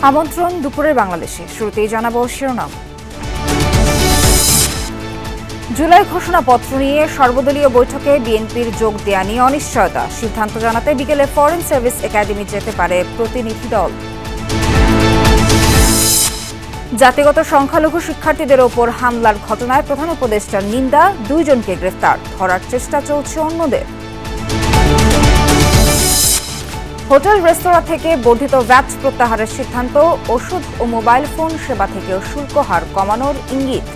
আমন্ত্রণ দুপুরের বাংলাদেশে। শুরুতেই জানাবো শিরোনাম। জুলাই ঘোষণাপত্র নিয়ে সর্বদলীয় বৈঠকে বিএনপির যোগ দেয়া নিয়ে অনিশ্চয়তা। সিদ্ধান্ত জানাতে বিকেলে ফরেন সার্ভিস একাডেমি যেতে পারে প্রতিনিধি দল। জাতিগত সংখ্যালঘু শিক্ষার্থীদের ওপর হামলার ঘটনায় প্রধান উপদেষ্টার নিন্দা, 2 জনকে গ্রেফতার, ধরার চেষ্টা চলছে অন্যদের। হোটেল রেস্তোরাঁ থেকে বর্ধিত ভ্যাট প্রত্যাহারের সিদ্ধান্ত, ওষুধ ও মোবাইল ফোন সেবা থেকেও শুল্ক হার কমানোর ইঙ্গিত।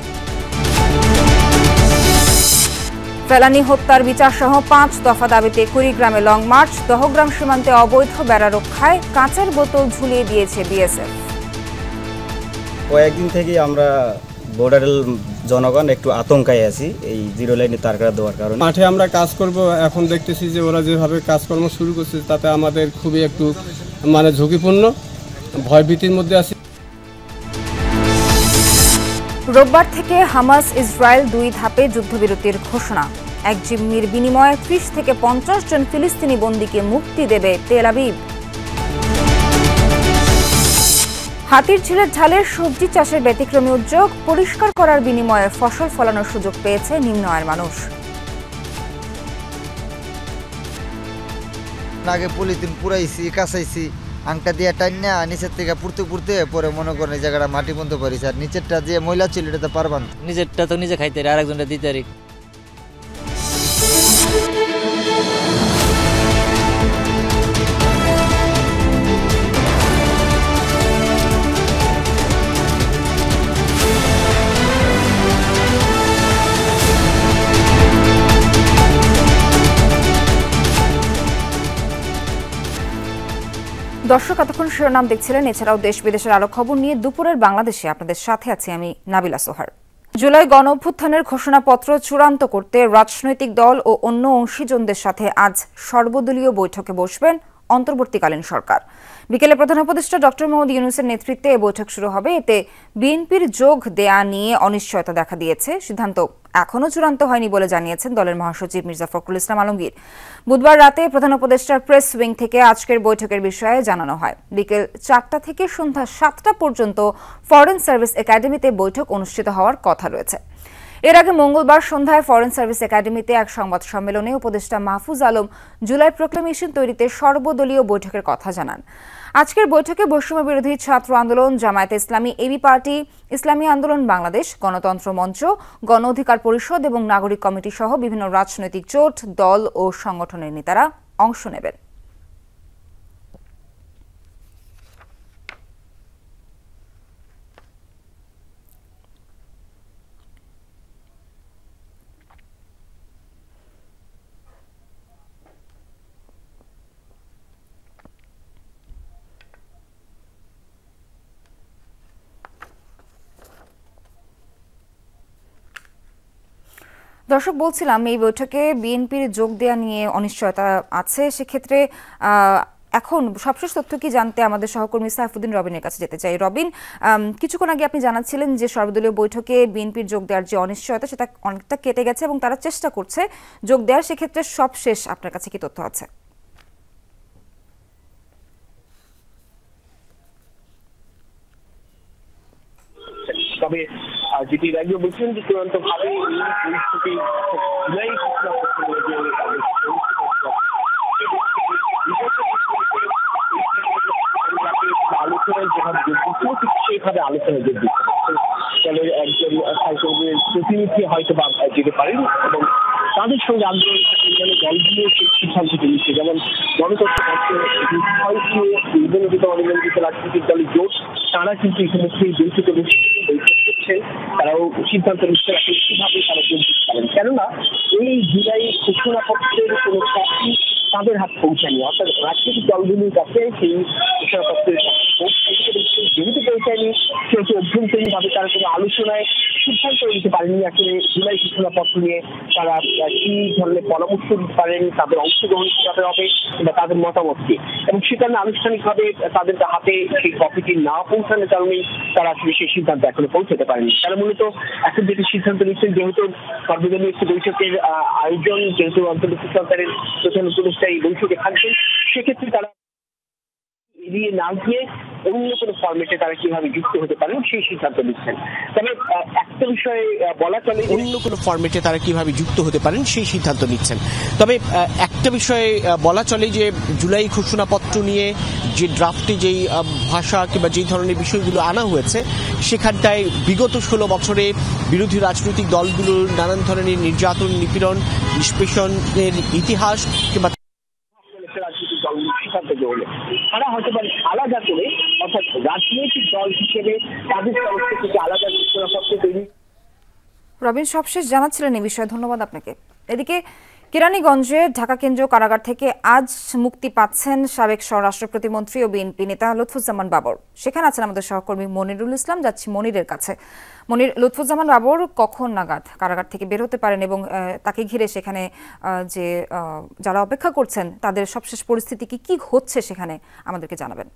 ফেলানী হত্যার বিচার সহ 5 দফা দাবিতে কুড়িগ্রামে লং মার্চ। দহগ্রাম সীমান্তে অবৈধ বেড়া রক্ষায় কাঁচের বোতল ঝুলিয়ে দিয়েছে বিএসএফ। কয়েকদিন থেকে আমরা বর্ডারের জনগণ একটু আতঙ্কায় আছি এই জিরো লাইনে তারকারা দেওয়ার কারণে। মাঠে আমরা কাজ করব, এখন দেখতেছি যে ওরা যেভাবে কাজকর্ম শুরু করছে তাতে আমাদের খুবই একটু ঝুঁকিপূর্ণ, ভয়ভীতির মধ্যে আছি। রোববার থেকে হামাস ইসরায়েল 2 ধাপে যুদ্ধবিরতির ঘোষণা। এক জিম্মির বিনিময়ে 30 থেকে 50 জন ফিলিস্তিনি বন্দীকে মুক্তি দেবে তেল আবিব। হাতির ঝিলের ঢালের সবজি চাষের ব্যতিক্রমী উদ্যোগ, পরিষ্কার করার বিনিময়ে ফসল ফলানোর সুযোগ পেয়েছে নিম্ন আয়ের মানুষ। আগে পলিথিন পুরাইছি, কাঁচাইছি, আংটা দিয়ে টাইনা নিচের থেকে পুড়তে পুড়তে পরে মনে করেন এই জায়গাটা মাটি বন্ধ করেছি। আর নিচেরটা যে ময়লা ছিল এটা তো পারবান, নিজেরটা তো নিজে খাইতে আর একজনটা দিতে। দর্শক, এতক্ষণ শিরোনাম দেখছিলেন। এছাড়াও দেশ বিদেশের আরো খবর নিয়ে দুপুরের বাংলাদেশে আপনাদের সাথে আছি আমি নাবিলা সোহার। জুলাই গণ অভ্যুত্থানের ঘোষণাপত্র চূড়ান্ত করতে রাজনৈতিক দল ও অন্য অংশীজনদের সাথে আজ সর্বদলীয় বৈঠকে বসবেন অন্তর্বর্তীকালীন সরকার। বিকেলে প্রধান উপদেষ্টা ডক্টর মোহাম্মদ ইউনূসের নেতৃত্বে এ বৈঠক শুরু হবে। এতে বিএনপির যোগ দেয়া নিয়ে অনিশ্চয়তা দেখা দিয়েছে। সিদ্ধান্ত এখনও চূড়ান্ত হয়নি বলে জানিয়েছেন দলের মহাসচিব মির্জা ফখরুল ইসলাম আলমগীর। বুধবার রাতে প্রধান উপদেষ্টার প্রেস উইং থেকে আজকের বৈঠকের বিষয়ে জানানো হয়। বিকেল 4টা থেকে সন্ধ্যা 7টা পর্যন্ত ফরেন সার্ভিস একাডেমিতে বৈঠক অনুষ্ঠিত হওয়ার কথা রয়েছে। এর আগে মঙ্গলবার সন্ধ্যায় ফরেন সার্ভিস একাডেমিতে এক সংবাদ সম্মেলনে উপদেষ্টা মাহফুজ আলম জুলাই প্রোক্লামেশন তৈরিতে সর্বদলীয় বৈঠকের কথা জানান। আজকের বৈঠকে বৈষম্য বিরোধী ছাত্র আন্দোলন, জামায়াতে ইসলামী, এবি পার্টি, ইসলামী আন্দোলন বাংলাদেশ, গণতন্ত্র মঞ্চ, গণ অধিকার পরিষদ এবং নাগরিক কমিটি সহ বিভিন্ন রাজনৈতিক জোট, দল ও সংগঠনের নেতারা অংশ নেবেন। দর্শক, বলছিলাম এই বৈঠকে বিএনপির যোগ দেয়া নিয়ে অনিশ্চয়তা আছে। সেক্ষেত্রে এখন সবশেষ তথ্য কি জানতে আমাদের সহকর্মী সাইফুদ্দিন রবিনের কাছে যেতে চাই। রবিন, কিছুক্ষণ আগে আপনি জানাচ্ছিলেন যে সর্বদলীয় বৈঠকে বিএনপির যোগ দেওয়ার যে অনিশ্চয়তা সেটা অনেকটা কেটে গেছে এবং তারা চেষ্টা করছে যোগ দেওয়ার। সেক্ষেত্রে সবশেষ আপনার কাছে কি তথ্য আছে? তবে যেটি রাজ্য বলছেন যে চূড়ান্ত ভাবে আলোচনায় যেভাবে যোগ দিচ্ছিল ঠিক সেইভাবে আলোচনায় যোগ দিচ্ছে। দলের একজন প্রতিনিধি হয়তো বা যেতে পারেন এবং তাদের সঙ্গে আন্দোলন দলগুলো সেই সিদ্ধান্তটি নিচ্ছে। যেমন গণতন্ত্র নিবন্ধিত অনিবন্ধিত রাজনৈতিক দলের জোট, তারা কিন্তু ইতিমধ্যে বৈঠকে করছেন। তারাও সিদ্ধান্ত নিচ্ছে কিভাবে তারা যোগ দিতে পারেন, কেননা এই জুলাই ঘোষণাপত্রের কোনো কপি তাদের হাত পৌঁছায়নি। অর্থাৎ রাজনৈতিক দলগুলির কাছে সেই ঘোষণাপত্রের যেহেতু পৌঁছায়নি, সেহেতু অভ্যন্তরীণ ভাবে তারা কোনো আলোচনায় সিদ্ধান্ত নিতে পারেনি আসলে জুলাই ঘোষণাপত্র নিয়ে তারা কি ধরনের পরামর্শ দিতে পারেন, তাদের অংশগ্রহণ কিভাবে হবে বা তাদের মতামত কি। এবং সে কারণে আনুষ্ঠানিকভাবে তাদের হাতে সেই কপিটি না পৌঁছানোর কারণেই তারা আসলে সেই সিদ্ধান্ত এখনো পৌঁছাতে পারেনি। তারা মূলত এখন যেটি সিদ্ধান্ত নিচ্ছেন, যেহেতু সর্বদলীয় একটি বৈঠকের আয়োজন, যেহেতু অন্তর্বর্তী সরকারের প্রধান উপদেষ্টা এই বৈঠকে থাকবেন, সেক্ষেত্রে তারা এড়িয়ে না গিয়ে অন্য কোনো ফরম্যাটে তারা কিভাবে যুক্ত হতে পারেন সেই সিদ্ধান্ত নিচ্ছেন। তবে একটা বিষয়ে বলা চলে, অন্য কোনো ফরম্যাটে তারা কিভাবে যুক্ত হতে পারেন সেই সিদ্ধান্ত নিচ্ছেন। তবে একটা বিষয়ে বলা চলে যে জুলাই ঘোষণাপত্র নিয়ে যে ড্রাফটে যেই ভাষা কিংবা যেই ধরনের বিষয়গুলো আনা হয়েছে সেখানটায় বিগত 16 বছরে বিরোধী রাজনৈতিক দলগুলোর নানান ধরনের নির্যাতন, নিপীড়ন, নিষ্পেষণের ইতিহাস কিংবা রাজনৈতিক দলগুলো সিদ্ধান্ত গ্রহণে তারা হয়তো আলাদা করে, অর্থাৎ রাজনৈতিক দল হিসেবে তাদের তরফ থেকে আলাদা ঘোষণাপত্র তৈরি। রবিন সবশেষ জানাচ্ছিলেন এই বিষয়ে, ধন্যবাদ আপনাকে। এদিকে কেরানীগঞ্জে ঢাকা কেন্দ্রীয় কারাগার থেকে আজ মুক্তি পাচ্ছেন সাবেক স্বরাষ্ট্র প্রতিমন্ত্রী ও বিএনপি নেতা লুৎফুজ্জামান বাবর। সেখানে আছেন আমাদের সহকর্মী মনিরুল ইসলাম। যাচ্ছি মনিরের কাছে। মনির, লুৎফুজ্জামান বাবর কখন নাগাদ কারাগার থেকে বের হতে পারেন এবং তাকে ঘিরে সেখানে যে যারা অপেক্ষা করছেন তাদের সবশেষ পরিস্থিতি কি হচ্ছে সেখানে আমাদেরকে জানাবেন।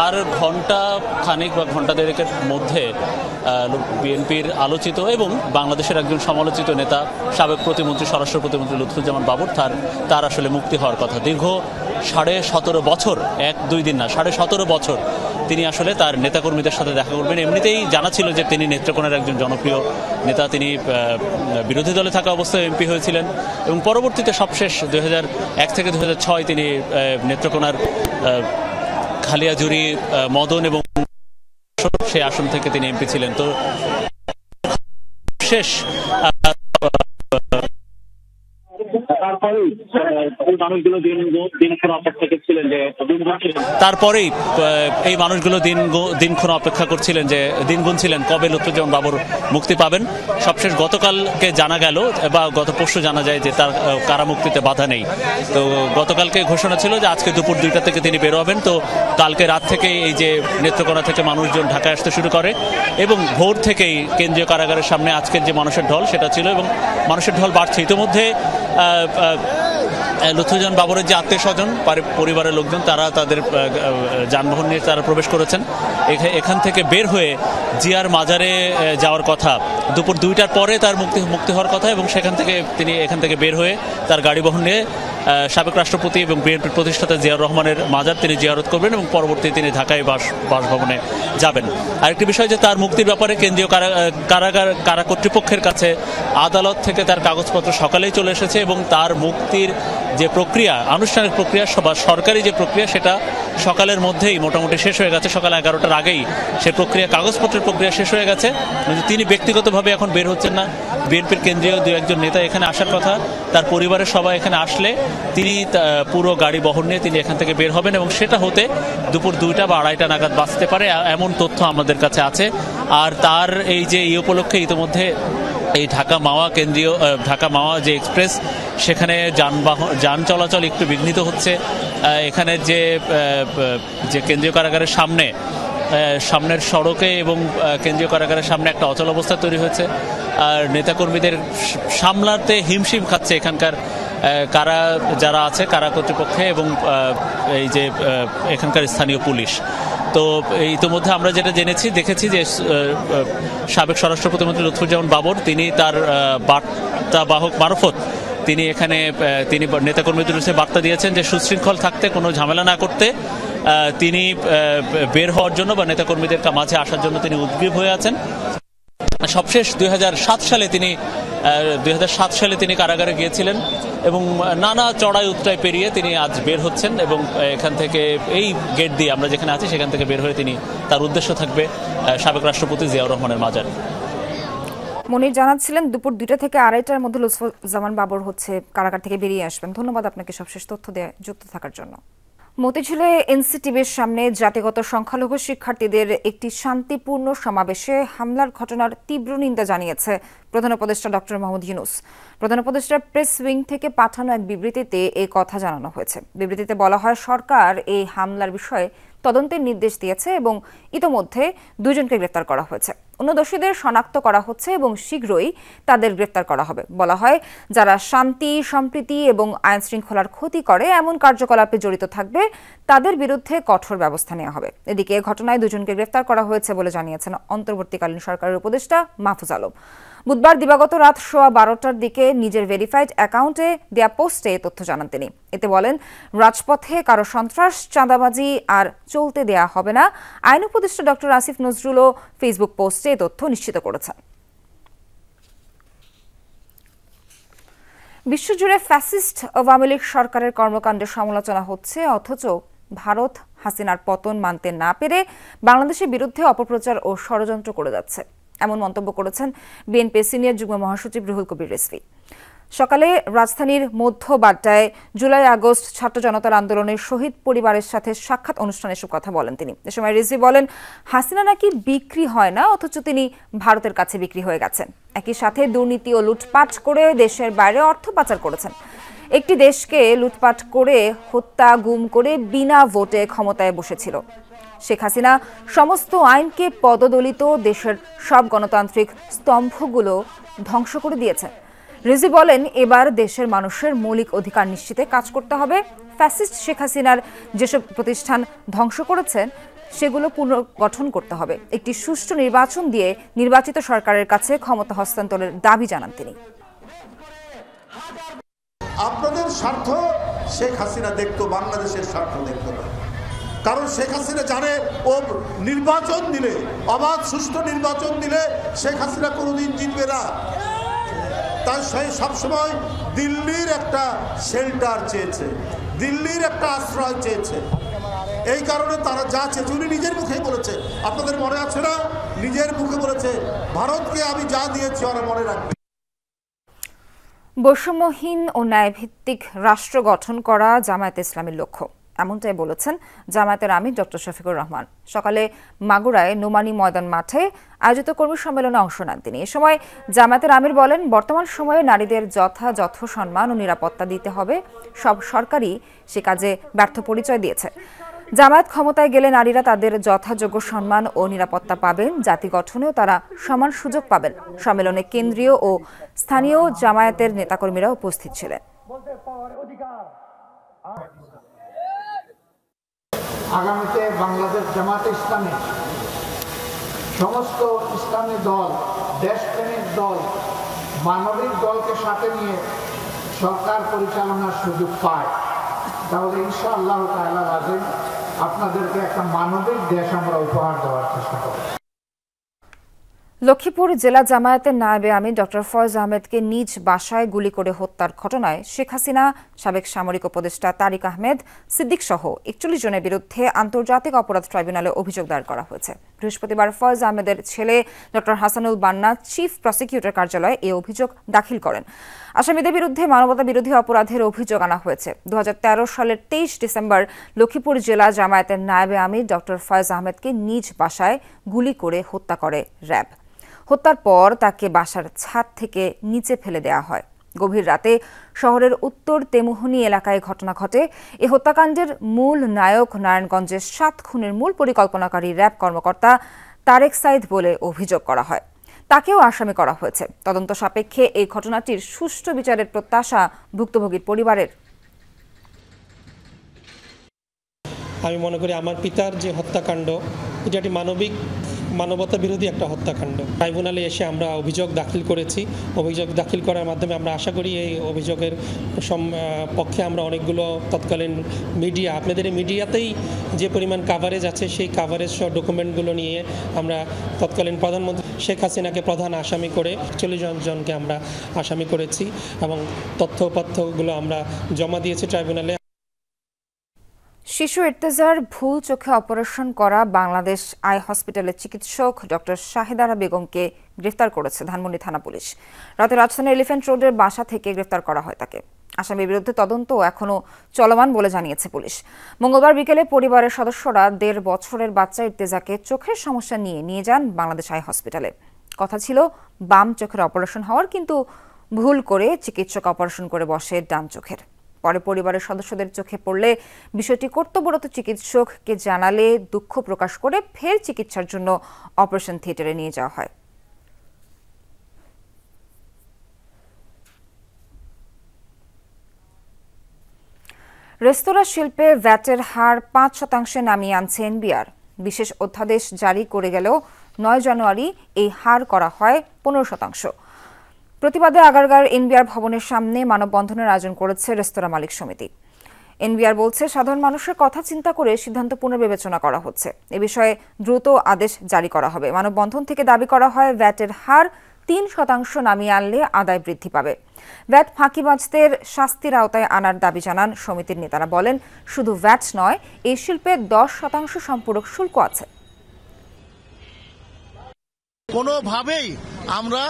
আর ঘন্টা খানিক বা ঘন্টা দেড়েকের মধ্যে বিএনপির আলোচিত এবং বাংলাদেশের একজন সমালোচিত নেতা সাবেক প্রতিমন্ত্রী স্বরাষ্ট্র প্রতিমন্ত্রী লুৎফুজ্জামান বাবর তার আসলে মুক্তি হওয়ার কথা। দীর্ঘ 17.5 বছর, 1-2 দিন না, 17.5 বছর তিনি আসলে তার নেতাকর্মীদের সাথে দেখা করবেন। এমনিতেই জানা ছিল যে তিনি নেত্রকোনার একজন জনপ্রিয় নেতা। তিনি বিরোধী দলে থাকা অবস্থায় এমপি হয়েছিলেন এবং পরবর্তীতে সবশেষ 2001 থেকে 2006 তিনি নেত্রকোনার খালিয়াজুরি, মদন এবং সেই আসন থেকে তিনি এমপি ছিলেন। তো শেষ তারপরেই এই মানুষগুলো দিনক্ষণ অপেক্ষা করছিলেন যে দিন গুনছিলেন কবে লুৎফুজ্জামান বাবর মুক্তি পাবেন। সবশেষ গতকালকে জানা গেল বা গত পরশু জানা যায় যে তার কারামুক্তিতে বাধা নেই। তো গতকালকে ঘোষণা ছিল যে আজকে দুপুর 2টা থেকে তিনি বের হবেন। তো কালকে রাত থেকে এই যে নেত্রকোনা থেকে মানুষজন ঢাকায় আসতে শুরু করে এবং ভোর থেকেই কেন্দ্রীয় কারাগারের সামনে আজকের যে মানুষের ঢল সেটা ছিল এবং মানুষের ঢল বাড়ছে। ইতিমধ্যে লুৎফুজ্জামান বাবরের যে আত্মীয় স্বজন, পরিবারের লোকজন, তারা তাদের যানবাহন নিয়ে তারা প্রবেশ করেছেন। এখান থেকে বের হয়ে জিয়ার মাজারে যাওয়ার কথা, দুপুর 2টার পরে তার মুক্তি হওয়ার কথা এবং তিনি এখান থেকে বের হয়ে তার গাড়ি বহন নিয়ে সাবেক রাষ্ট্রপতি এবং বিএনপির প্রতিষ্ঠাতা জিয়াউর রহমানের মাজার তিনি জিয়ারত করবেন এবং পরবর্তী তিনি ঢাকায় বাসভবনে যাবেন। আরেকটি বিষয় যে তার মুক্তির ব্যাপারে কেন্দ্রীয় কারা কর্তৃপক্ষের কাছে আদালত থেকে তার কাগজপত্র সকালেই চলে এসেছে এবং তার মুক্তির যে প্রক্রিয়া, আনুষ্ঠানিক প্রক্রিয়া বা সরকারি যে প্রক্রিয়া, সেটা সকালের মধ্যেই মোটামুটি শেষ হয়ে গেছে। সকাল 11টার আগেই সে প্রক্রিয়া, কাগজপত্রের প্রক্রিয়া শেষ হয়ে গেছে। তিনি ব্যক্তিগতভাবে এখন বের হচ্ছেন না। বিএনপির কেন্দ্রীয় 2-1 নেতা এখানে আসার কথা, তার পরিবারের সবাই এখানে আসলে তিনি পুরো গাড়ি বহন নিয়ে তিনি এখান থেকে বের হবেন এবং সেটা হতে দুপুর 2টা বা 2:30 নাগাদ বাঁচতে পারে, এমন তথ্য আমাদের কাছে আছে। আর তার এই যে উপলক্ষে ইতিমধ্যে এই ঢাকা মাওয়া যে এক্সপ্রেস, সেখানে যান চলাচল একটু বিঘ্নিত হচ্ছে। এখানে যে কেন্দ্রীয় কারাগারের সামনের সড়কে এবং কেন্দ্রীয় কারাগারের সামনে একটা অচল অবস্থা তৈরি হয়েছে। আর নেতাকর্মীদের সামলাতে হিমশিম খাচ্ছে এখানকার যারা আছে কারা কর্তৃপক্ষে এবং এই যে এখানকার স্থানীয় পুলিশ। তো ইতিমধ্যে আমরা যেটা দেখেছি যে সাবেক স্বরাষ্ট্র প্রতিমন্ত্রী লুৎফুজ্জামান বাবর তিনি তার বার্তাবাহক মারফত তিনি নেতাকর্মীদের কাছে বার্তা দিয়েছেন যে সুশৃঙ্খল থাকতে, কোনো ঝামেলা না করতে। তিনি বের হওয়ার জন্য বা নেতাকর্মীদের মাঝে আসার জন্য তিনি উদ্গ্রীব হয়ে আছেন। সবশেষ 2007 সালে তিনি কারাগারে গিয়েছিলেন এবং নানা চড়াই উতরাই পেরিয়ে তিনি আজ বের হচ্ছেন এবং এখান থেকে এই গেট দিয়ে আমরা যেখানে আছি সেখান থেকে বের হয়ে তার উদ্দেশ্য থাকবে সাবেক রাষ্ট্রপতি জিয়াউর রহমানের মাজার। মনির জানাচ্ছিলেন দুপুর 2টা থেকে 2:30টার মধ্যে লুৎফুজ্জামান বাবর কারাগার থেকে বেরিয়ে আসবেন। ধন্যবাদ আপনাকে সবশেষ তথ্য দিয়ে যুক্ত থাকার জন্য। মতিঝিলে এনসিটিভির সামনে জাতিগত সংখ্যালঘু শিক্ষার্থীদের একটি শান্তিপূর্ণ সমাবেশে হামলার ঘটনার তীব্র নিন্দা জানিয়েছে প্রধান উপদেষ্টা ডক্টর মোহাম্মদ ইউনূস। প্রধান উপদেষ্টার প্রেস উইং থেকে পাঠানো এক বিবৃতিতে এই কথা জানানো হয়েছে। বিবৃতিতে বলা হয়, সরকার এই হামলার বিষয়ে তদন্তের নির্দেশ দিয়েছে এবং ইতোমধ্যে 2 জনকে গ্রেফতার করা হয়েছে। অন্য দোষীদের শনাক্ত করা হচ্ছে এবং শীঘ্রই তাদের গ্রেফতার করা হবে। বলা হয়, যারা শান্তি, সম্প্রীতি এবং আইন শৃঙ্খলার ক্ষতি করে এমন কার্যকলাপে জড়িত থাকবে তাদের বিরুদ্ধে কঠোর ব্যবস্থা নেওয়া হবে। এদিকে ঘটনায় 2 জনকে গ্রেফতার করা হয়েছে বলে জানিয়েছেন অন্তর্বর্তীকালীন সরকারের উপদেষ্টা মাহফুজ আলম। বুধবার দিবাগত রাত 12:15টার দিকে নিজের ভেরিফাইড অ্যাকাউন্টে দেয়া পোস্টে এ তথ্য জানান তিনি। এতে বলেন, রাজপথে কারো সন্ত্রাস চাঁদাবাজি আর চলতে দেয়া হবে না। আইন উপদেষ্টা ডক্টর আসিফ নজরুলও ফেসবুক পোস্টে এ তথ্য নিশ্চিত করেছেন। বিশ্বজুড়ে ফ্যাসিস্ট আওয়ামী লীগ সরকারের কর্মকাণ্ডের সমালোচনা হচ্ছে, অথচ ভারত হাসিনার পতন মানতে না পেরে বাংলাদেশের বিরুদ্ধে অপপ্রচার ও ষড়যন্ত্র করে যাচ্ছে, এমন মন্তব্য করেছেন বিএনপি সিনিয়র যুগ্ম মহাসচিব রুহুল কবির রিজভী। সকালে রাজধানীর মধ্য বাড্ডায় জুলাই আগস্ট ছাত্র জনতার আন্দোলনের শহীদ পরিবারের সাথে সাক্ষাৎ অনুষ্ঠানে এসব কথা বলেন তিনি। এ সময় রিজভী বলেন, হাসিনা নাকি বিক্রি হয় না, অথচ তিনি ভারতের কাছে বিক্রি হয়ে গেছেন। একই সাথে দুর্নীতি ও লুটপাট করে দেশের বাইরে অর্থ পাচার করেছেন। একটি দেশকে লুটপাট করে, হত্যা গুম করে বিনা ভোটে ক্ষমতায় বসেছিল শেখ হাসিনা। সমস্ত আইনকে পদদলিত, দেশের সব গণতান্ত্রিক স্তম্ভগুলো ধ্বংস করে দিয়েছেন। রিজভী বলেন, এবার দেশের মানুষের মৌলিক অধিকার নিশ্চিতে কাজ করতে হবে। ফ্যাসিস্ট শেখ হাসিনার যেসব প্রতিষ্ঠান ধ্বংস করেছেন সেগুলো পুনর্গঠন করতে হবে। একটি সুষ্ঠু নির্বাচন দিয়ে নির্বাচিত সরকারের কাছে ক্ষমতা হস্তান্তরের দাবি জানান তিনি। আপনাদের স্বার্থ শেখ হাসিনা দেখতো, বাংলাদেশের স্বার্থ দেখতো না। কারণ শেখ হাসিনা জানে ও নির্বাচন দিলে, অবাধ সুষ্ঠু নির্বাচন দিলে শেখ হাসিনা কোনোদিন জিতবে না। তাই সেই সবসময় দিল্লির একটা শেল্টার চেয়েছে, দিল্লির একটা আশ্রয় চেয়েছে। এই কারণে তারা যা চেয়েছে, উনি নিজের মুখেই বলেছে, আপনাদের মনে আছে না, নিজের মুখে বলেছে, ভারতকে আমি যা দিয়েছি ওরা মনে রাখবে। বৈষম্যহীন ও ন্যায়ভিত্তিক রাষ্ট্র গঠন করা জামায়াতে ইসলামীর লক্ষ্য, এমনটাই বলেছেন জামায়াতের আমির ডক্টর শফিকুর রহমান। সকালে মাগুরায় নোমানী ময়দান মাঠে আয়োজিত কর্মী সম্মেলনে অংশ নেন তিনি। এ সময় জামায়াতের আমির বলেন, বর্তমান সময়ে নারীদের যথাযথ সম্মান ও নিরাপত্তা দিতে হবে। সব সরকারই সে কাজে ব্যর্থ পরিচয় দিয়েছে। জামায়াত ক্ষমতায় গেলে নারীরা তাদের যথাযোগ্য সম্মান ও নিরাপত্তা পাবেন, জাতি গঠনেও তারা সমান সুযোগ পাবেন। সম্মেলনে কেন্দ্রীয় ও স্থানীয় জামায়াতের নেতাকর্মীরা উপস্থিত ছিলেন। আগামীতে বাংলাদেশ জামায়াতে ইসলামী সমস্ত ইসলামী দল, দেশপ্রেমিক দল, মানবিক দলকে সাথে নিয়ে সরকার পরিচালনার সুযোগ পায়, তাহলে ইনশাআল্লাহ তাআলা আযীম আপনাদেরকে একটা মানবিক দেশ আমরা উপহার দেওয়ার চেষ্টা করব। লক্ষ্মীপুর জেলা জামায়াতের নায়েবে আমির ডক্টর ফয়েজ আহমেদকে নিজ বাসায় গুলি করে হত্যার ঘটনায় শেখ হাসিনা, সাবেক সামরিক উপদেষ্টা তারিক আহমেদ সিদ্দিক সহ 41 জনের বিরুদ্ধে আন্তর্জাতিক অপরাধ ট্রাইব্যুনালে অভিযোগ দায়ের করা হয়েছে। বৃহস্পতিবার ফয়েজ আহমেদের ছেলে ডক্টর হাসানুল বান্না চিফ প্রসিকিউটর কার্যালয়ে এই অভিযোগ দাখিল করেন। আসামিদের বিরুদ্ধে মানবতা বিরোধী অপরাধের অভিযোগ আনা হয়েছে। 2013 সালের 23 ডিসেম্বর লক্ষ্মীপুর জেলা জামায়াতের নায়েবে আমির ডক্টর ফয়েজ আহমেদকে নিজ বাসায় গুলি করে হত্যা করে র্যাব। হত্যার পর তাকে বাসার ছাদ থেকে নিচে ফেলে দেওয়া হয়। গভীর রাতে শহরের উত্তর তেমুহনী এলাকায় ঘটনা ঘটে। এই হত্যাকাণ্ডের মূল নায়ক নারায়ণগঞ্জের 7 খুনের মূল পরিকল্পনাকারী র্যাব কর্মকর্তা তারেক সাইদ বলে অভিযোগ করা হয়। তাকেও আসামি করা হয়েছে। তদন্ত সাপেক্ষে এই ঘটনাটির সুষ্ঠু বিচারের প্রত্যাশা ভুক্তভোগীর পরিবারের। আমি মনে করি আমার পিতার যে হত্যাকাণ্ড, এটা একটি মানবতা বিরোধী একটা হত্যাকাণ্ড। ট্রাইব্যুনালে এসে আমরা অভিযোগ দাখিল করেছি। অভিযোগ দাখিল করার মাধ্যমে আমরা আশা করি এই অভিযোগের পক্ষে আমরা অনেকগুলো তৎকালীন মিডিয়া, আপনাদের এই মিডিয়াতেই যে পরিমাণ কাভারেজ আছে, সেই কাভারেজ সহ ডকুমেন্টগুলো নিয়ে আমরা তৎকালীন প্রধানমন্ত্রী শেখ হাসিনাকে প্রধান আসামি করে 40 জনকে আমরা আসামি করেছি এবং তথ্যগুলো আমরা জমা দিয়েছি ট্রাইব্যুনালে। শিশু ইর্তেজার ভুল চোখে অপারেশন করা বাংলাদেশ আই হসপিটালের চিকিৎসক ডক্টর শাহিদারা বেগমকে গ্রেফতার করেছে ধানমন্ডি থানা পুলিশ। রাতে রাজধানীর এলিফ্যান্ট রোডের বাসা থেকে গ্রেফতার করা হয় তাকে। আসামির বিরুদ্ধে তদন্ত এখনও চলমান বলে জানিয়েছে পুলিশ। মঙ্গলবার বিকেলে পরিবারের সদস্যরা 1.5 বছরের বাচ্চা ইর্তেজাকে চোখের সমস্যা নিয়ে যান বাংলাদেশ আই হসপিটালে। কথা ছিল বাম চোখের অপারেশন হওয়ার, কিন্তু ভুল করে চিকিৎসক অপারেশন করে বসে ডান চোখের। পরে পরিবারের সদস্যদের চোখে পড়লে বিষয়টি কর্তব্যরত চিকিৎসককে জানালে দুঃখ প্রকাশ করে ফের চিকিৎসার জন্য অপারেশন থিয়েটারে নিয়ে যাওয়া হয়। রেস্তোরাঁ শিল্পে ভ্যাটের হার 5% নামিয়ে আনছে এনবিআর। বিশেষ অধ্যাদেশ জারি করে গেলেও 9 জানুয়ারি এই হার করা হয় 15%। প্রতিবাদে আগারগাঁর এনবিআর ভবনের সামনে মানববন্ধনের আয়োজন করেছে রেস্তোরাঁ মালিক সমিতি। এনবিআর বলছে, সাধারণ মানুষের কথা চিন্তা করে সিদ্ধান্ত পুনর্বিবেচনা করা হচ্ছে। এ বিষয়ে দ্রুত আদেশ জারি করা হবে। মানববন্ধন থেকে দাবি করা হয়, ভ্যাটের হার 3% নামিয়ে আনলে আদায় বৃদ্ধি পাবে। ভ্যাট ফাঁকিবাজদের শাস্তির আওতায় আনার দাবি জানান সমিতির নেতারা। বলেন, শুধু ভ্যাট নয়, এই শিল্পে 10% সম্পূরক শুল্ক আছে। কোনোভাবেই আমরা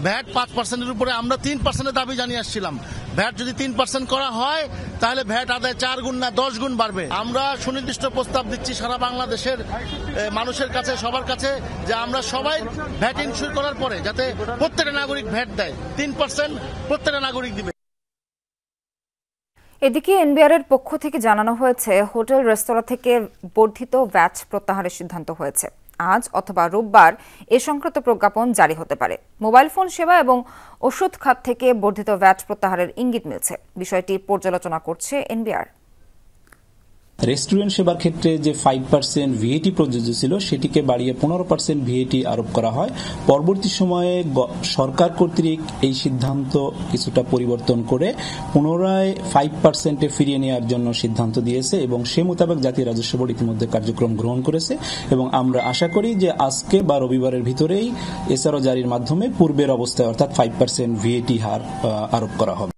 ভ্যাট 5%-এর উপরে আমরা 3%-এর দাবি জানিয়ে আসছিলাম। ভ্যাট যদি 3% করা হয় তাহলে ভ্যাট আদায় 4 গুণ না 10 গুণ বাড়বে। আমরা সুনির্দিষ্ট প্রস্তাব দিচ্ছি সারা বাংলাদেশের মানুষের কাছে, সবার কাছে, যে আমরা সবাই ভ্যাট ইনশিওর করার পরে যাতে প্রত্যেকটা নাগরিক ভ্যাট দেয়। 3% প্রত্যেকটা নাগরিক দিবে। এদিকে এনবিআর এর পক্ষ থেকে জানানো হয়েছে, হোটেল রেস্তোরাঁ থেকে বর্ধিত ভ্যাট প্রত্যাহারের সিদ্ধান্ত হয়েছে। আজ অথবা রোববার এ সংক্রান্ত প্রজ্ঞাপন জারি হতে পারে। মোবাইল ফোন সেবা এবং ওষুধ খাত থেকে বর্ধিত ভ্যাট প্রত্যাহারের ইঙ্গিত মিলছে। বিষয়টি পর্যালোচনা করছে এনবিআর। রেস্টুরেন্ট সেবার ক্ষেত্রে যে 5% ভিএটি প্রযোজ্য ছিল সেটিকে বাড়িয়ে 15% ভিএটি আরোপ করা হয়। পরবর্তী সময়ে সরকার কর্তৃক এই সিদ্ধান্ত কিছুটা পরিবর্তন করে পুনরায় 5%-এ ফিরিয়ে নেওয়ার জন্য সিদ্ধান্ত দিয়েছে এবং সে মোতাবেক জাতীয় রাজস্ব বোর্ড ইতিমধ্যে কার্যক্রম গ্রহণ করেছে এবং আমরা আশা করি যে আজকে বা রবিবারের ভিতরেই এসআরও জারির মাধ্যমে পূর্বের অবস্থায় অর্থাৎ 5% ভিএটি হার আরোপ করা হবে।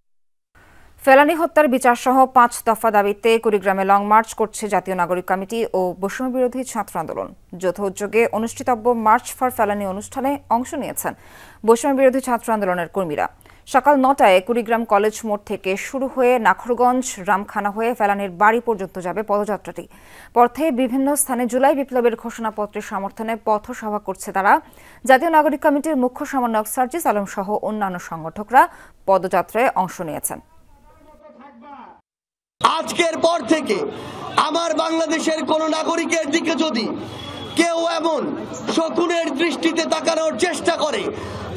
ফেলানী হত্যার বিচার সহ 5 দফা দাবিতে কুড়িগ্রামে লং মার্চ করছে জাতীয় নাগরিক কমিটি ও বৈষম্য বিরোধী ছাত্র আন্দোলন। যৌথ উদ্যোগে অনুষ্ঠিতব্য মার্চ ফর ফেলানী অনুষ্ঠানে অংশ নিয়েছেন বৈষম্য বিরোধী ছাত্র আন্দোলনের কর্মীরা। সকাল 9টায় কুড়িগ্রাম কলেজ মোড় থেকে শুরু হয়ে নাখরগঞ্জ রামখানা হয়ে ফেলানীর বাড়ি পর্যন্ত যাবে পদযাত্রাটি। পথে বিভিন্ন স্থানে জুলাই বিপ্লবের ঘোষণাপত্রের সমর্থনে পথসভা করছে তারা। জাতীয় নাগরিক কমিটির মুখ্য সমন্বয়ক সার্জিস আলম সহ অন্যান্য সংগঠকরা পদযাত্রায় অংশ নিয়েছেন। আজকের পর থেকে আমার বাংলাদেশের কোন নাগরিকের দিকে যদি কেউ এমন শকুনের দৃষ্টিতে তাকানোর চেষ্টা করে,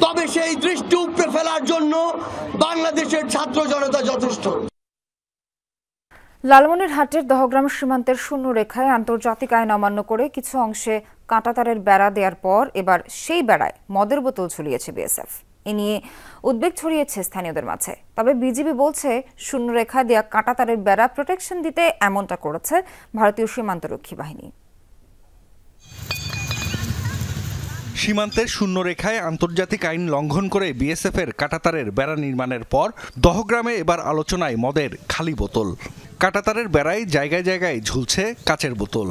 তবে সেই দৃষ্টি উপড়ে ফেলার জন্য বাংলাদেশের ছাত্র জনতা যথেষ্ট। লালমনিরহাটের দহগ্রাম সীমান্তের শূন্য রেখায় আন্তর্জাতিক আইন অমান্য করে কিছু অংশে কাঁটাতারের বেড়া দেওয়ার পর এবার সেই বেড়ায় মদের বোতল ঝুলিয়েছে বিএসএফ। এ নিয়ে উদ্বেগ ছড়িয়েছে স্থানীয়দের মাঝে। তবে বিজিবি বলছে, শূন্য রেখায় দেওয়া কাঁটাতারের বেড়া প্রোটেকশন দিতে এমনটা করেছে ভারতীয় সীমান্তরক্ষী বাহিনী। সীমান্তের শূন্য রেখায় আন্তর্জাতিক আইন লঙ্ঘন করে বিএসএফের কাঁটাতারের বেড়া নির্মাণের পর দহগ্রামে এবার আলোচনায় মদের খালি বোতল। কাঁটাতারের বেড়ায় জায়গায় জায়গায় ঝুলছে কাচের বোতল।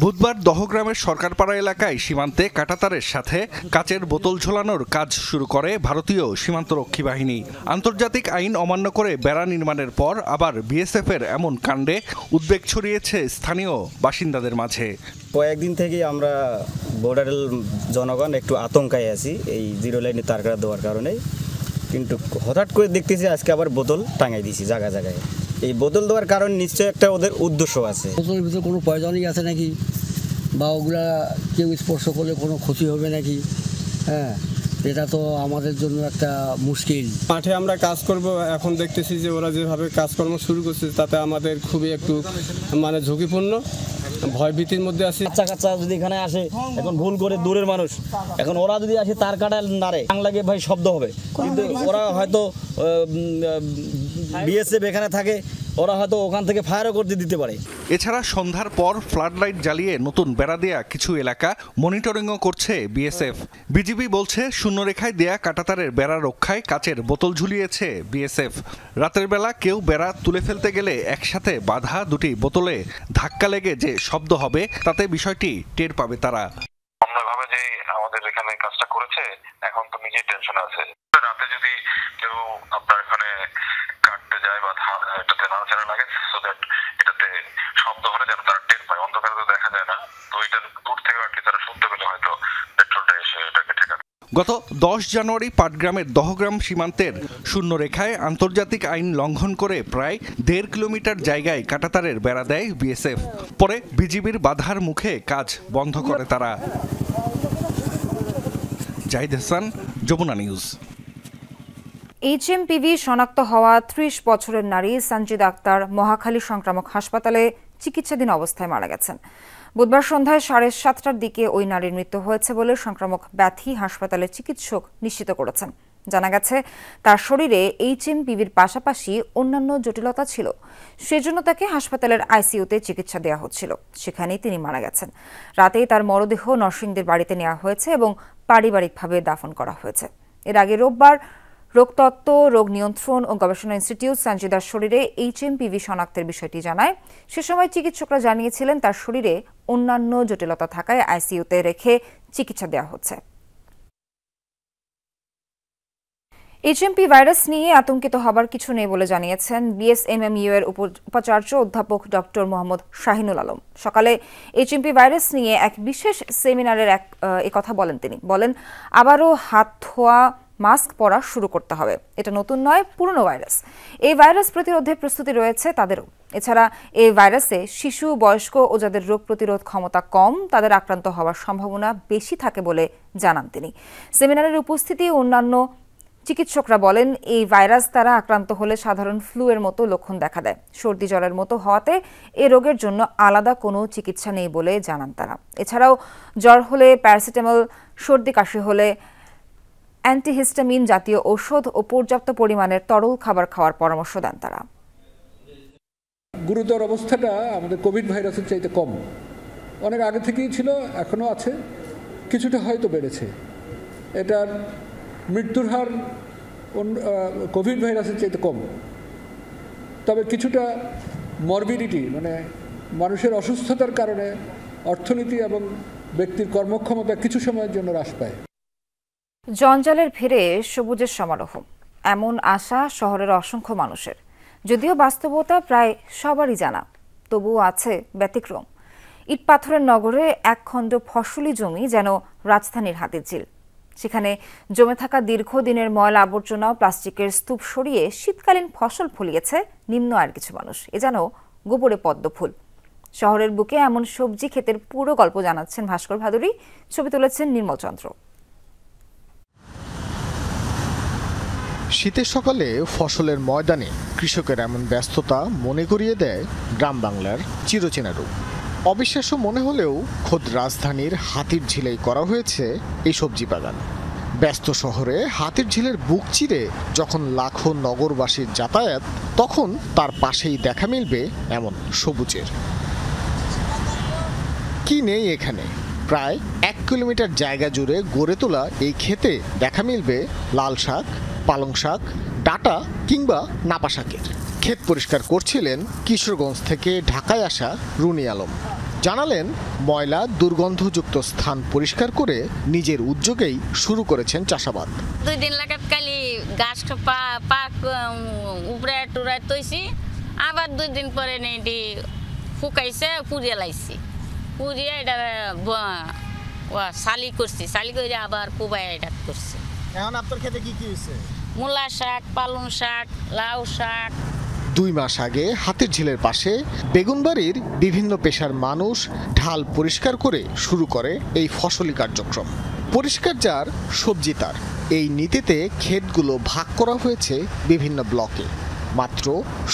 বুধবার দহগ্রামের সরকারপাড়া এলাকায় সীমান্তে কাঁটাতারের সাথে কাচের বোতল ঝোলানোর কাজ শুরু করে ভারতীয় সীমান্তরক্ষী বাহিনী। আন্তর্জাতিক আইন অমান্য করে বেড়া নির্মাণের পর আবার বিএসএফের এমন কাণ্ডে উদ্বেগ ছড়িয়েছে স্থানীয় বাসিন্দাদের মাঝে। কয়েকদিন থেকেই আমরা বর্ডারের জনগণ একটু আতঙ্কায় আছি এই জিরো লাইনে তার কাটা দেওয়ার কারণে। কিন্তু হঠাৎ করে দেখতেছি আজকে আবার বোতল টাঙাই দিয়েছি জায়গায় জায়গায়। এই বোতল দেওয়ার কারণ নিশ্চয়ই একটা ওদের উদ্দেশ্য আছে। বোতলের ভিতরে কোনো পয়জনই আছে নাকি, বা ওগুলা কেউ স্পর্শ করলে কোনো ক্ষতি হবে নাকি? হ্যাঁ, এটা তো আমাদের জন্য একটা মুশকিল। মাঠে আমরা কাজ করব, এখন দেখতেছি যে ওরা যেভাবে কাজকর্ম শুরু করছে তাতে আমাদের খুবই একটু ঝুঁকিপূর্ণ, ভয়ভীতির মধ্যে আছে। কাচ্চা যদি এখানে আসে, এখন ভুল করে দূরের মানুষ, এখন ওরা যদি আসে তার কাটা নাড়ে লাগে ভাই শব্দ হবে, কিন্তু ওরা হয়তো বিএসএফ এখানে থাকে, ওরা হয়তো ওখান থেকে ফায়ারও করতে দিতে পারে। এছাড়া সন্ধ্যার পর ফ্লাড লাইট জ্বালিয়ে নতুন বেড়া দেয়া কিছু এলাকা মনিটরিংও করছে বিএসএফ। বিজিবি বলছে, শূন্যরেখায় দেয়া কাঁটাতারের বেড়া রক্ষায় কাচের বোতল ঝুলিয়েছে বিএসএফ। রাতের বেলা কেউ বেড়া তুলে ফেলতে গেলে একসাথে বাঁধা দুটি বোতলে ধাক্কা লেগে যে শব্দ হবে তাতে বিষয়টি টের পাবে তারা। ভাবে যে আমাদের এখানে কাজটা করেছে, এখন তো নিজের টেনশন আছে। রাতে যদি কেউ আপনার এখানে কাটতে যায় বা এটাতে নাড়াচাড়া লাগে, সো দ্যাট এটাতে শব্দ হলে যেন তারা টের পায়। অন্ধকারে তো দেখা যায় না, তো এটা দূর থেকে আটকে তারা শুনতে পেলে হয়তো পেট্রোলটা এসে এটাকে ঠেকাবে। গত 10 জানুয়ারি পাটগ্রামের দহগ্রাম সীমান্তের শূন্য রেখায় আন্তর্জাতিক আইন লঙ্ঘন করে প্রায় 1.5 কিলোমিটার জায়গায় কাঁটাতারের বেড়া দেয় বিএসএফ। পরে বিজিবির বাধার মুখে কাজ বন্ধ করে তারা। জাহিদ হাসান, যমুনা নিউজ। এইচএমপিভি শনাক্ত হওয়া 30 বছরের নারী সঞ্জিদা আক্তার মহাখালী সংক্রামক হাসপাতালে চিকিৎসাধীন অবস্থায় মারা গেছেন। বুধবার সন্ধ্যায় 7:30টার দিকে ওই নারীর মৃত্যু হয়েছে বলে সংক্রামক ব্যাধি হাসপাতালের চিকিৎসক নিশ্চিত করেছেন। জানা গেছে তার শরীরে HMPVর পাশাপাশি অন্যান্য জটিলতা ছিল, সেজন্য তাকে হাসপাতালের আইসিইউতে চিকিৎসা দেওয়া হচ্ছিল। সেখানেই তিনি মারা গেছেন। রাতেই তার মরদেহ নরসিংদীর বাড়িতে নেওয়া হয়েছে এবং পারিবারিকভাবে দাফন করা হয়েছে। এর আগে রোববার রোগতত্ত্ব, রোগ নিয়ন্ত্রণ ও গবেষণা ইনস্টিটিউট সঞ্জিদার শরীরে HMPV শনাক্তের বিষয়টি জানায়। সে সময় চিকিৎসকরা জানিয়েছিলেন তার শরীরে অন্যান্য জটিলতা থাকায় আইসিইউতে রেখে চিকিৎসা দেওয়া হচ্ছে। HMP ভাইরাস নিয়ে আতঙ্কিত হবার কিছু নেই বলে জানিয়েছেন BSMMU এর উপাচার্য অধ্যাপক ডক্টর মোহাম্মদ শাহিনুল আলম। সকালে HMP ভাইরাস নিয়ে এক বিশেষ সেমিনারের কথা বলেন তিনি। বলেন, আবারও হাত ধোয়া, মাস্ক পরা শুরু করতে হবে। এটা নতুন নয়, পুরনো ভাইরাস। এই ভাইরাস প্রতিরোধে প্রস্তুতি রয়েছে তাদেরও। এছাড়া এই ভাইরাসে শিশু, বয়স্ক ও যাদের রোগ প্রতিরোধ ক্ষমতা কম তাদের আক্রান্ত হওয়ার সম্ভাবনা বেশি থাকে বলে জানান তিনি। সেমিনারের উপস্থিতি অন্যান্য চিকিৎসকরা বলেন, এই ভাইরাস দ্বারা আক্রান্ত হলে সাধারণ ফ্লু এর মতো লক্ষণ দেখা দেয়। সর্দি জ্বরের মতো হওয়াতে এই রোগের জন্য আলাদা কোনো চিকিৎসা নেই বলে জানান তারা। এছাড়াও জ্বর হলে প্যারাসিটামল, সর্দি কাশি হলে অ্যান্টিহিস্টামিন জাতীয় ঔষধ ও পর্যাপ্ত পরিমাণের তরল খাবার খাওয়ার পরামর্শ দেন তারা। গুরুতর অবস্থাটা আমাদের কোভিড ভাইরাসের চাইতে কম, অনেক আগে থেকেই ছিল, এখনও আছে, কিছুটা হয়তো বেড়েছে। এটার মৃত্যুর হার কোভিড ভাইরাসের চাইতে কম, তবে কিছুটা মরবিডিটি মানে মানুষের অসুস্থতার কারণে অর্থনীতি এবং ব্যক্তির কর্মক্ষমতা কিছু সময়ের জন্য হ্রাস পায়। জঞ্জালের ভিড়ে সবুজের সমারোহ, এমন আশা শহরের অসংখ্য মানুষের। যদিও বাস্তবতা প্রায় সবারই জানা, তবুও আছে ব্যতিক্রম। ইট পাথরের নগরে এক খণ্ড ফসলি জমি যেন রাজধানীর হাতির ঝিল। সেখানে জমে থাকা দীর্ঘদিনের ময়লা আবর্জনা ও প্লাস্টিকের স্তূপ সরিয়ে শীতকালীন ফসল ফলিয়েছে নিম্ন আয়ের কিছু মানুষ। এ যেন গোবরে পদ্ম ফুল। শহরের বুকে এমন সবজি ক্ষেতের পুরো গল্প জানাচ্ছেন ভাস্কর ভাদুরী, ছবি তুলেছেন নির্মল চন্দ্র। শীতের সকালে ফসলের ময়দানে কৃষকের এমন ব্যস্ততা মনে করিয়ে দেয় গ্রাম বাংলার চিরচেনা রূপ। অবিশ্বাস্য মনে হলেও খোদ রাজধানীর হাতির ঝিলেই করা হয়েছে এই সবজি বাগান। ব্যস্ত শহরে হাতির ঝিলের বুক চিরে যখন লাখো নগরবাসীর যাতায়াত, তখন তার পাশেই দেখা মিলবে এমন সবুজের। কি নেই এখানে? প্রায় 1 কিলোমিটার জায়গা জুড়ে গড়ে তোলা এই ক্ষেতে দেখা মিলবে লাল শাক, পালং শাক, ডাঁটা কিংবা নাপা শাকের। ক্ষেত পরিষ্কার করছিলেন কিশোরগঞ্জ থেকে ঢাকায় আসা রুনি আলম। জানালেন, ময়লা দুর্গন্ধযুক্ত স্থান পরিষ্কার করে নিজের উদ্যোগেই শুরু করেছেন চাষাবাদ। 2 দিন লাগাত কালি গাছ পাক উপরে টুরাই তৈছি, আবার 2 দিন পরে নেই শুকাইছে, পুড়িয়ে লাইছি, পুড়িয়ে এটা শালি করছি, শালি করে আবার কুবাই এটা করছি। এখন আপনার ক্ষেতে কি কি হয়েছে? মূলা শাক, পালং শাক, লাউ শাক। 2 মাস আগে হাতির ঝিলের পাশে বেগুনবাড়ির বিভিন্ন পেশার মানুষ ঢাল পরিষ্কার করে শুরু করে এই ফসলি কার্যক্রম। পরিষ্কার যার, সবজি তার। এই নীতিতে ক্ষেতগুলো ভাগ করা হয়েছে বিভিন্ন ব্লকে। মাত্র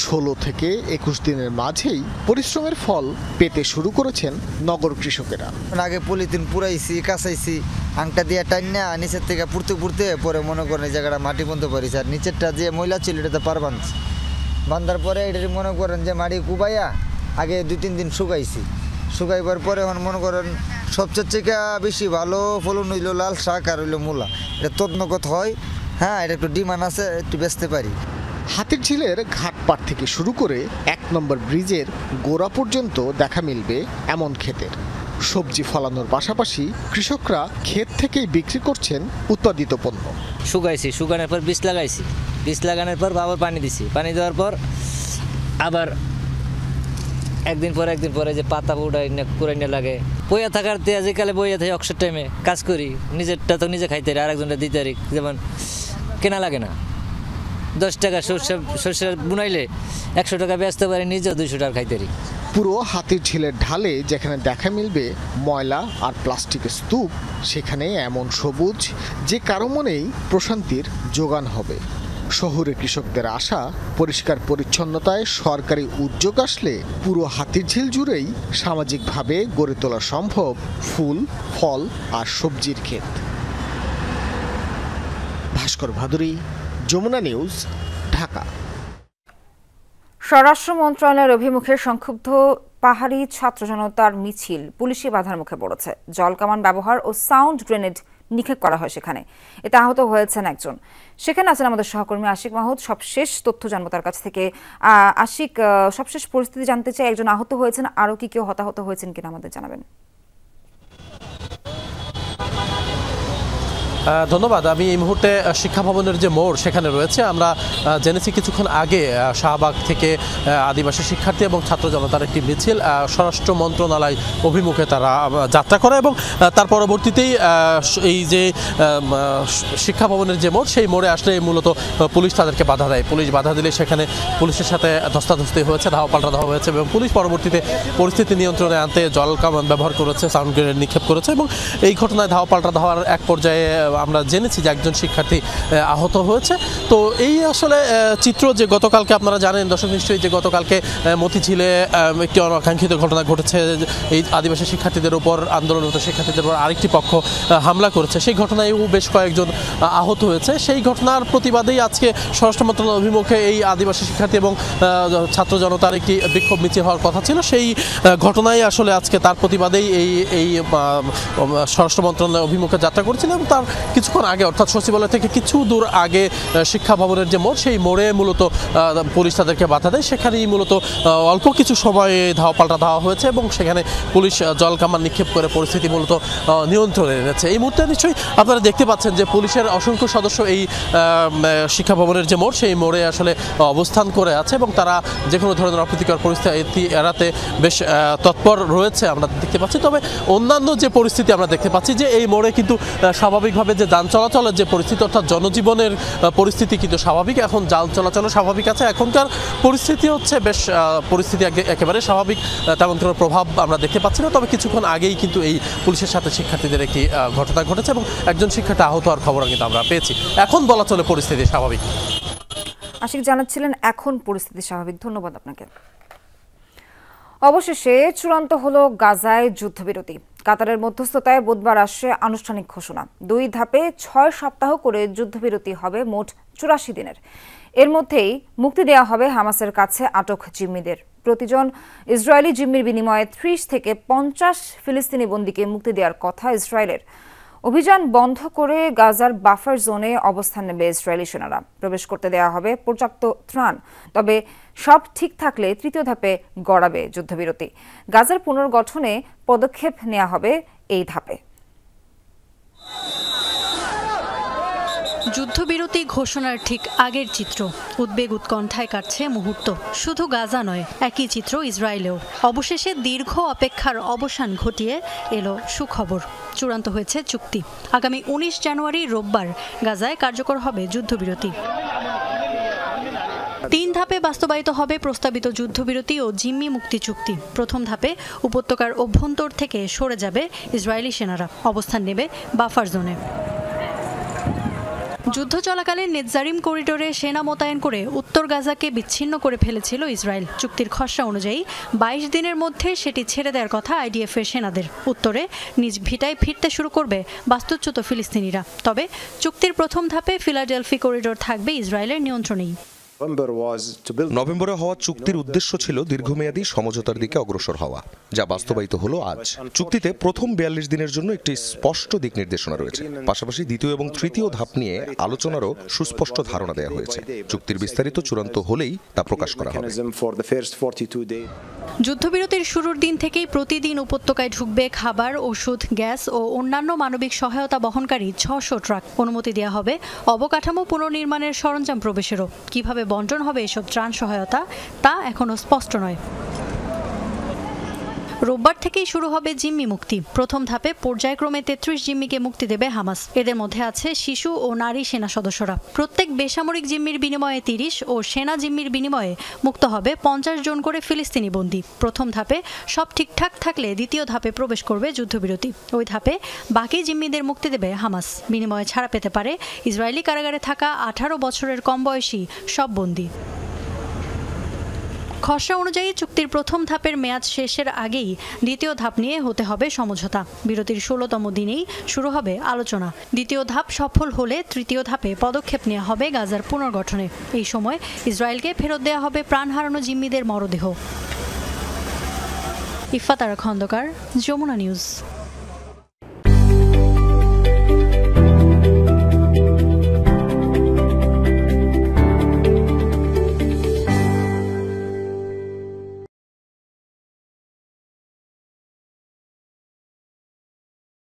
16 থেকে 21 দিনের মাঝেই পরিশ্রমের ফল পেতে শুরু করেছেন নগর কৃষকেরা। আগে পলিথিন পুরাইছি, কাঁচাইছি, আংটা দিয়ে টাইনা নিচের থেকে পুড়তে পরে মনে করেন এই জায়গাটা মাটি বন্ধ করেছি। আর নিচেরটা যে ময়লা ছিল এটাতে পার বাঁধছি, বাঁধার পরে এটা মনে করেন যে মাটি কুবাইয়া আগে 2-3 দিন শুকাইছি। শুকাইবার পরে এখন মনে করেন সবচেয়ে থেকে বেশি ভালো ফলন হইল লাল শাক আর হইল মূলা। এটা তৎনগত হয়, হ্যাঁ, এটা একটু ডিমান্ড আছে, একটু বেচতে পারি। হাতির ঝিলের ঘাটপাট থেকে শুরু করে 1 নম্বর ব্রিজের গোড়া পর্যন্ত দেখা মিলবে এমন ক্ষেতের। সবজি ফলানোর পাশাপাশি কৃষকরা ক্ষেত থেকেই বিক্রি করছেন উৎপাদিত পণ্য। শুকাইছি, শুকানোর পর বীজ লাগাইছি, বীজ লাগানোর পর আবার পানি দিছি, পানি দেওয়ার পর আবার একদিন পরে যে পাতা কুড়াইনে লাগে বইয়া থাকার যেকালে বইয়া থাকে অক্সর টাইমে কাজ করি, নিজেরটা তো নিজে খাইতে পারি, আরেকজনটা দিতে পারি, যেমন কেনা লাগে না। 10 টাকা সর্ষে বুনাইলে 100 টাকা বেচতে পারি, নিজেও 200 টাকা খাইতে পারি। পুরো হাতির ঝিলের ঢালে যেখানে দেখা মিলবে ময়লা আর প্লাস্টিকের স্তূপ, সেখানে এমন সবুজ যে কারো মনেই প্রশান্তির যোগান হবে। শহুরে কৃষকদের আশা, পরিষ্কার পরিচ্ছন্নতায় সরকারি উদ্যোগ আসলে পুরো হাতিরঝিল জুড়েই সামাজিকভাবে গড়ে তোলা সম্ভব ফুল, ফল আর সবজির ক্ষেত। ভাস্কর ভাদুরী, যমুনা নিউজ, ঢাকা। স্বরাষ্ট্র মন্ত্রণালয়ের অভিমুখে সংক্ষুব্ধ পাহাড়ি ছাত্র জনতার মিছিল পুলিশি বাধার মুখে পড়েছে। জলকামান ব্যবহার ও সাউন্ড গ্রেনেড নিক্ষেপ করা হয় সেখানে। এতে আহত হয়েছেন একজন। সেখানে আছেন আমাদের সহকর্মী আশিক মাহমুদ। সবশেষ তথ্য জানবো তার কাছ থেকে। আশিক, সবশেষ পরিস্থিতি জানতে চাই। একজন আহত হয়েছেন, আরও কি কেউ হতাহত হয়েছেন কিনা আমাদের জানাবেন। ধন্যবাদ। আমি এই মুহূর্তে শিক্ষা ভবনের যে মোড় সেখানে রয়েছে। আমরা জেনেছি কিছুক্ষণ আগে শাহবাগ থেকে আদিবাসী শিক্ষার্থী এবং ছাত্র জনতার একটি মিছিল স্বরাষ্ট্র মন্ত্রণালয় অভিমুখে তারা যাত্রা করে এবং তার পরবর্তীতেই এই যে শিক্ষা ভবনের যে মোড় সেই মোড়ে আসলে মূলত পুলিশ তাদেরকে বাধা দেয়। পুলিশ বাধা দিলে সেখানে পুলিশের সাথে ধস্তাধস্তি হয়েছে, ধাওয়া পাল্টা ধাওয়া হয়েছে এবং পুলিশ পরবর্তীতে পরিস্থিতি নিয়ন্ত্রণে আনতে জল কামান ব্যবহার করেছে, সাউন্ড গ্রেনেড নিক্ষেপ করেছে এবং এই ঘটনায় ধাওয়া পাল্টা ধাওয়ার এক পর্যায়ে আমরা জেনেছি যে একজন শিক্ষার্থী আহত হয়েছে। তো এই আসলে চিত্র যে গতকালকে আপনারা জানেন দর্শক নিশ্চয়ই, যে গতকালকে মতিঝিলে একটি অনাকাঙ্ক্ষিত ঘটনা ঘটেছে। এই আদিবাসী শিক্ষার্থীদের উপর, আন্দোলনরত শিক্ষার্থীদের উপর আরেকটি পক্ষ হামলা করেছে। সেই ঘটনায়ও বেশ কয়েকজন আহত হয়েছে। সেই ঘটনার প্রতিবাদেই আজকে স্বরাষ্ট্র মন্ত্রণালয়ের অভিমুখে এই আদিবাসী শিক্ষার্থী এবং ছাত্র জনতার একটি বিক্ষোভ মিছিল হওয়ার কথা ছিল। সেই ঘটনায় আসলে আজকে তার প্রতিবাদেই এই স্বরাষ্ট্র মন্ত্রণালয়ের অভিমুখে যাত্রা করেছিল এবং তার কিছুক্ষণ আগে অর্থাৎ সচিবালয় থেকে কিছু দূর আগে শিক্ষা ভবনের যে মোড় সেই মোড়ে মূলত পুলিশ তাদেরকে বাধা দেয়। সেখানেই মূলত অল্প কিছু সময়ে ধাওয়া পাল্টা ধাওয়া হয়েছে এবং সেখানে পুলিশ জল কামান নিক্ষেপ করে পরিস্থিতি মূলত নিয়ন্ত্রণে এনেছে। এই মুহূর্তে নিশ্চয়ই আপনারা দেখতে পাচ্ছেন যে পুলিশের অসংখ্য সদস্য এই শিক্ষা ভবনের যে মোড় সেই মোড়ে আসলে অবস্থান করে আছে এবং তারা যে কোনো ধরনের অপ্রীতিকর পরিস্থিতি এড়াতে বেশ তৎপর রয়েছে আমরা দেখতে পাচ্ছি। তবে অন্যান্য যে পরিস্থিতি আমরা দেখতে পাচ্ছি যে এই মোড়ে কিন্তু স্বাভাবিকভাবে যে যান চলাচলের যে পরিস্থিতি অর্থাৎ জনজীবনের পরিস্থিতি কিন্তু স্বাভাবিক, এখন যান চলাচলও স্বাভাবিক আছে। এখনকার পরিস্থিতি হচ্ছে বেশ পরিস্থিতি একেবারে স্বাভাবিক, তেমন কোনো প্রভাব আমরা দেখতে পাচ্ছি না। তবে কিছুক্ষণ আগেই কিন্তু এই পুলিশের সাথে শিক্ষার্থীদের একটি ঘটনা ঘটেছে এবং একজন শিক্ষার্থী আহত হওয়ার খবর কিন্তু আমরা পেয়েছি। এখন বলা চলে পরিস্থিতি স্বাভাবিক। আশিক জানাচ্ছিলেন এখন পরিস্থিতি স্বাভাবিক। ধন্যবাদ আপনাকে। অবশেষে চূড়ান্ত হলো গাজায় যুদ্ধবিরতি। কাতারের মধ্যস্থতায় বুধবার আসছে আনুষ্ঠানিক ঘোষণা। 2 ধাপে 6 সপ্তাহ করে যুদ্ধবিরতি হবে, মোট 84 দিনের। এর মধ্যেই মুক্তি দেওয়া হবে হামাসের কাছে আটক জিম্মিদের। প্রতিজন ইসরায়েলি জিম্মির বিনিময়ে 30 থেকে 50 ফিলিস্তিনি বন্দীকে মুক্তি দেওয়ার কথা ইসরায়েলের। অভিযান বন্ধ করে গাজার বাফার জোনে অবস্থান নেবে ইসরায়েলি সেনারা। প্রবেশ করতে দেওয়া হবে পর্যাপ্ত ত্রাণ। তবে সব ঠিক থাকলে 3য় ধাপে গড়াবে যুদ্ধবিরতি। গাজার পুনর্গঠনে পদক্ষেপ নেওয়া হবে এই ধাপে। যুদ্ধবিরতি ঘোষণার ঠিক আগের চিত্র। উদ্বেগ উৎকণ্ঠায় কাটছে মুহূর্ত। শুধু গাজা নয়, একই চিত্র ইসরায়েলেও। অবশেষে দীর্ঘ অপেক্ষার অবসান ঘটিয়ে এলো সুখবর। চূড়ান্ত হয়েছে চুক্তি। আগামী 19 জানুয়ারি রোববার গাজায় কার্যকর হবে যুদ্ধবিরতি। 3 ধাপে বাস্তবায়িত হবে প্রস্তাবিত যুদ্ধবিরতি ও জিম্মি মুক্তি চুক্তি। প্রথম ধাপে উপত্যকার অভ্যন্তর থেকে সরে যাবে ইসরায়েলি সেনারা, অবস্থান নেবে বাফার জোনে। যুদ্ধ চলাকালে নেতজারিম করিডোরে সেনা মোতায়েন করে উত্তর গাজাকে বিচ্ছিন্ন করে ফেলেছিল ইসরায়েল। চুক্তির খসড়া অনুযায়ী 22 দিনের মধ্যে সেটি ছেড়ে দেওয়ার কথা আইডিএফের সেনাদের। উত্তরে নিজ ভিটায় ফিরতে শুরু করবে বাস্তুচ্যুত ফিলিস্তিনিরা। তবে চুক্তির প্রথম ধাপে ফিলাডেলফি করিডোর থাকবে ইসরায়েলের নিয়ন্ত্রণেই। নভেম্বরে হওয়া চুক্তির উদ্দেশ্য ছিল দীর্ঘমেয়াদী সমঝোতার দিকে অগ্রসর হওয়া, যা বাস্তবায়িত হলো আজ। চুক্তিতে প্রথম 42 দিনের জন্য একটি স্পষ্ট দিক নির্দেশনা রয়েছে। পাশাপাশি দ্বিতীয় এবং তৃতীয় ধাপ নিয়ে আলোচনারও সুস্পষ্ট ধারণা দেওয়া হয়েছে। চুক্তির বিস্তারিত চূড়ান্ত হলেই তা প্রকাশ করা হবে। যুদ্ধবিরতির শুরুর দিন থেকেই প্রতিদিন উপত্যকায় ঢুকবে খাবার, ওষুধ, গ্যাস ও অন্যান্য মানবিক সহায়তা বহনকারী 600 ট্রাক। অনুমতি দেওয়া হবে অবকাঠামো পুনর্নির্মাণের সরঞ্জাম প্রবেশেরও। কিভাবে বন্টন হবে এসব ত্রাণ সহায়তা তা এখনো স্পষ্ট নয়। রোববার থেকেই শুরু হবে জিম্মি মুক্তি। প্রথম ধাপে পর্যায়ক্রমে 33 জিম্মিকে মুক্তি দেবে হামাস। এদের মধ্যে আছে শিশু ও নারী সেনা সদস্যরা। প্রত্যেক বেসামরিক জিম্মির বিনিময়ে 30 ও সেনা জিম্মির বিনিময়ে মুক্ত হবে 50 জন করে ফিলিস্তিনি বন্দী। প্রথম ধাপে সব ঠিকঠাক থাকলে দ্বিতীয় ধাপে প্রবেশ করবে যুদ্ধবিরতি। ওই ধাপে বাকি জিম্মিদের মুক্তি দেবে হামাস। বিনিময়ে ছাড়া পেতে পারে ইসরায়েলি কারাগারে থাকা 18 বছরের কম বয়সী সব বন্দী। খসড়া অনুযায়ী চুক্তির প্রথম ধাপের মেয়াদ শেষের আগেই দ্বিতীয় ধাপ নিয়ে হতে হবে সমঝোতা। বিরতির 16তম দিনেই শুরু হবে আলোচনা। দ্বিতীয় ধাপ সফল হলে তৃতীয় ধাপে পদক্ষেপ নেওয়া হবে গাজার পুনর্গঠনে। এই সময় ইসরায়েলকে ফেরত দেওয়া হবে প্রাণ হারানো জিম্মিদের মরদেহ। ইফাতারা খন্দকার, যমুনা নিউজ।